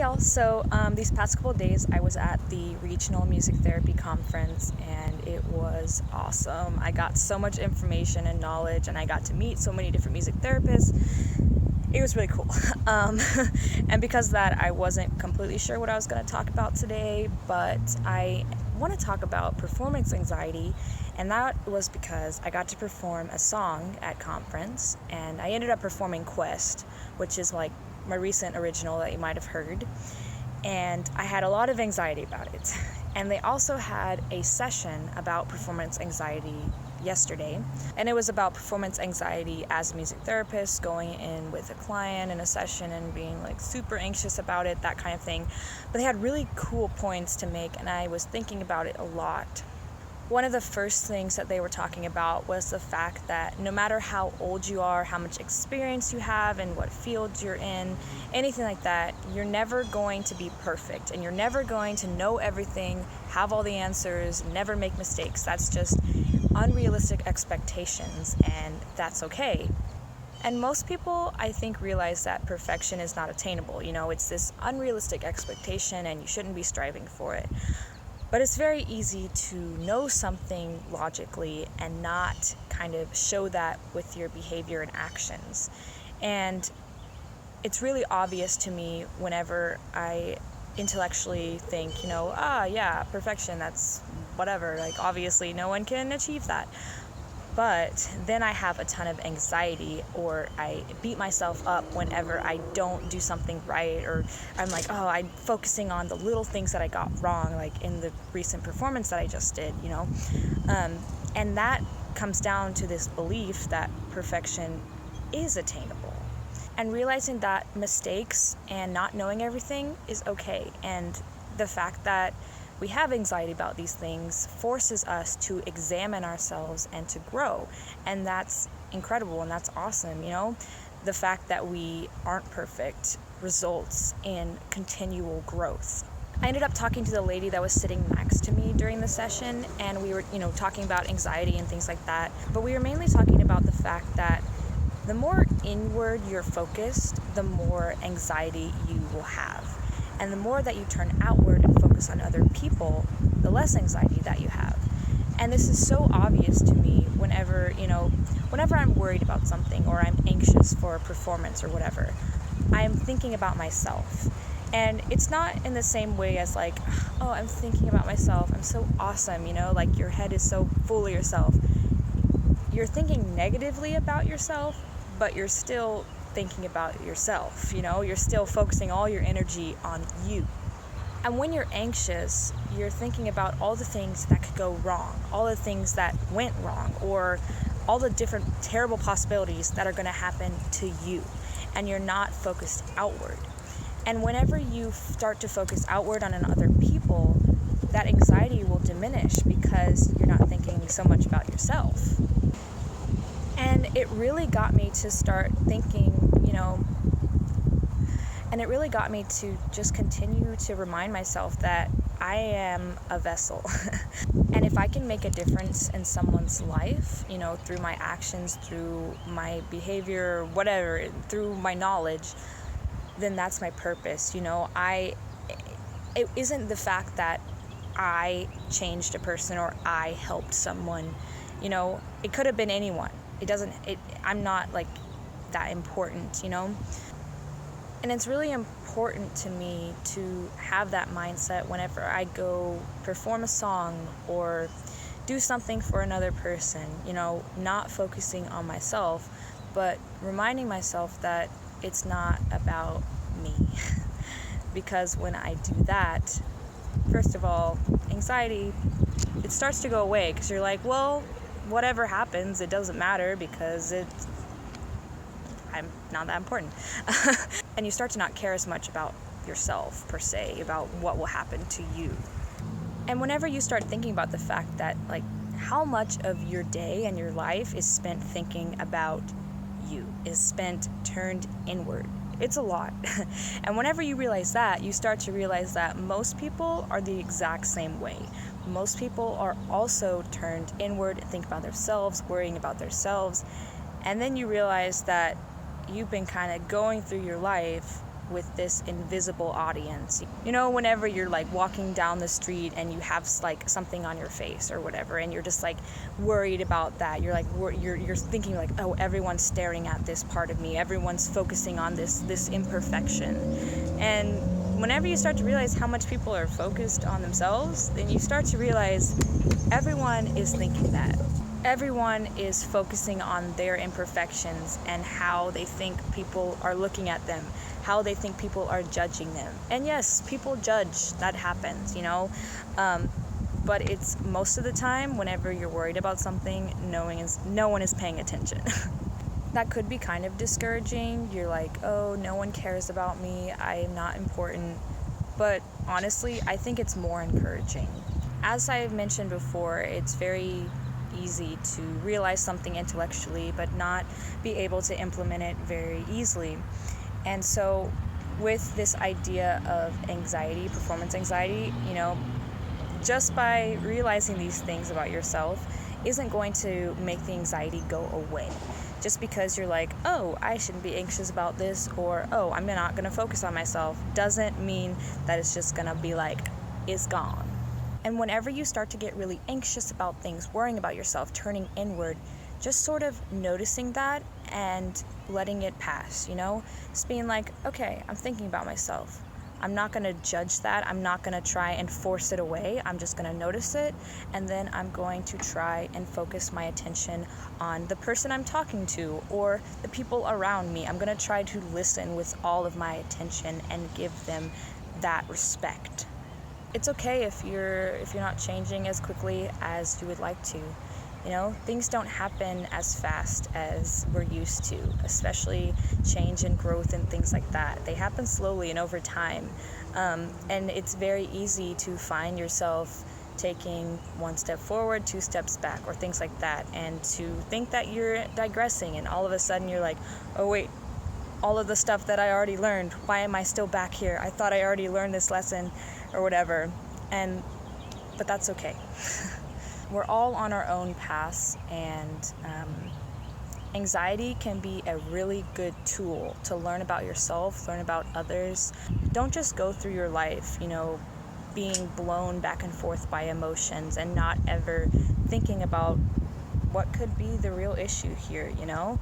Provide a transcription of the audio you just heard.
y'all. So these past couple of days I was at the Regional Music Therapy Conference and it was awesome. I got so much information and knowledge and I got to meet so many different music therapists. It was really cool. And because of that, I wasn't completely sure what I was going to talk about today, but I want to talk about performance anxiety, and that was because I got to perform a song at conference, and I ended up performing Quest, which is like my recent original that you might have heard, and I had a lot of anxiety about it. And they also had a session about performance anxiety yesterday, and it was about performance anxiety as a music therapist, going in with a client in a session and being like super anxious about it, that kind of thing. But they had really cool points to make, and I was thinking about it a lot. One of the first things that they were talking about was the fact that no matter how old you are, how much experience you have, and what field you're in, anything like that, you're never going to be perfect, and you're never going to know everything, have all the answers, never make mistakes. That's just unrealistic expectations, and that's okay. And most people, I think, realize that perfection is not attainable. It's this unrealistic expectation, and you shouldn't be striving for it. But it's very easy to know something logically and not kind of show that with your behavior and actions. And it's really obvious to me whenever I intellectually think, perfection, that's whatever. Like, obviously, no one can achieve that. But then I have a ton of anxiety, or I beat myself up whenever I don't do something right, or I'm like, I'm focusing on the little things that I got wrong, like in the recent performance that I just did, and that comes down to this belief that perfection is attainable, and realizing that mistakes and not knowing everything is okay, and the fact that we have anxiety about these things forces us to examine ourselves and to grow. And that's incredible and that's awesome, The fact that we aren't perfect results in continual growth. I ended up talking to the lady that was sitting next to me during the session, and we were, talking about anxiety and things like that. But we were mainly talking about the fact that the more inward you're focused, the more anxiety you will have. And the more that you turn outward and focus on other people, the less anxiety that you have. And this is so obvious to me whenever I'm worried about something or I'm anxious for a performance or whatever, I'm thinking about myself. And it's not in the same way as like, I'm thinking about myself, I'm so awesome, like your head is so full of yourself. You're thinking negatively about yourself, but you're still thinking about yourself, you're still focusing all your energy on you. And when you're anxious, you're thinking about all the things that could go wrong, all the things that went wrong, or all the different terrible possibilities that are going to happen to you, and you're not focused outward. And whenever you start to focus outward on other people, that anxiety will diminish because you're not thinking so much about yourself. And it really got me to start thinking, and it really got me to just continue to remind myself that I am a vessel. And if I can make a difference in someone's life, through my actions, through my behavior, whatever, through my knowledge, then that's my purpose. It isn't the fact that I changed a person or I helped someone. It could have been anyone. I'm not like that important, And it's really important to me to have that mindset whenever I go perform a song or do something for another person, not focusing on myself, but reminding myself that it's not about me. Because when I do that, first of all, anxiety, it starts to go away because you're like, well, whatever happens, it doesn't matter because I'm not that important. And you start to not care as much about yourself, per se, about what will happen to you. And whenever you start thinking about the fact that, like, how much of your day and your life is spent thinking about you, is spent turned inward, it's a lot. And whenever you realize that, you start to realize that most people are the exact same way. Most people are also turned inward and think about themselves, worrying about themselves. And then you realize that you've been kind of going through your life with this invisible audience. You know, whenever you're like walking down the street and you have like something on your face or whatever, and you're just like worried about that. You're like you're thinking like, oh, everyone's staring at this part of me. Everyone's focusing on this imperfection. And whenever you start to realize how much people are focused on themselves, then you start to realize everyone is thinking that. Everyone is focusing on their imperfections and how they think people are looking at them, how they think people are judging them. And yes, people judge, that happens, you know, but it's most of the time whenever you're worried about something, no one is paying attention. That could be kind of discouraging. You're like, oh, no one cares about me, I am not important. But honestly, I think it's more encouraging. As I've mentioned before, it's very easy to realize something intellectually but not be able to implement it very easily. And so with this idea of anxiety, performance anxiety, you know, just by realizing these things about yourself isn't going to make the anxiety go away. Just because you're like, oh, I shouldn't be anxious about this, or oh, I'm not going to focus on myself, doesn't mean that it's just going to be like, it's gone. And whenever you start to get really anxious about things, worrying about yourself, turning inward, just sort of noticing that and letting it pass, you know? Just being like, okay, I'm thinking about myself. I'm not going to judge that. I'm not going to try and force it away. I'm just going to notice it, and then I'm going to try and focus my attention on the person I'm talking to or the people around me. I'm going to try to listen with all of my attention and give them that respect. It's okay if you're not changing as quickly as you would like to. You know, things don't happen as fast as we're used to, especially change and growth and things like that. They happen slowly and over time. And it's very easy to find yourself taking one step forward, two steps back, or things like that, and to think that you're digressing, and all of a sudden you're like, oh wait, all of the stuff that I already learned, why am I still back here? I thought I already learned this lesson or whatever. But that's okay. We're all on our own paths, and anxiety can be a really good tool to learn about yourself, learn about others. Don't just go through your life, you know, being blown back and forth by emotions and not ever thinking about what could be the real issue here, you know?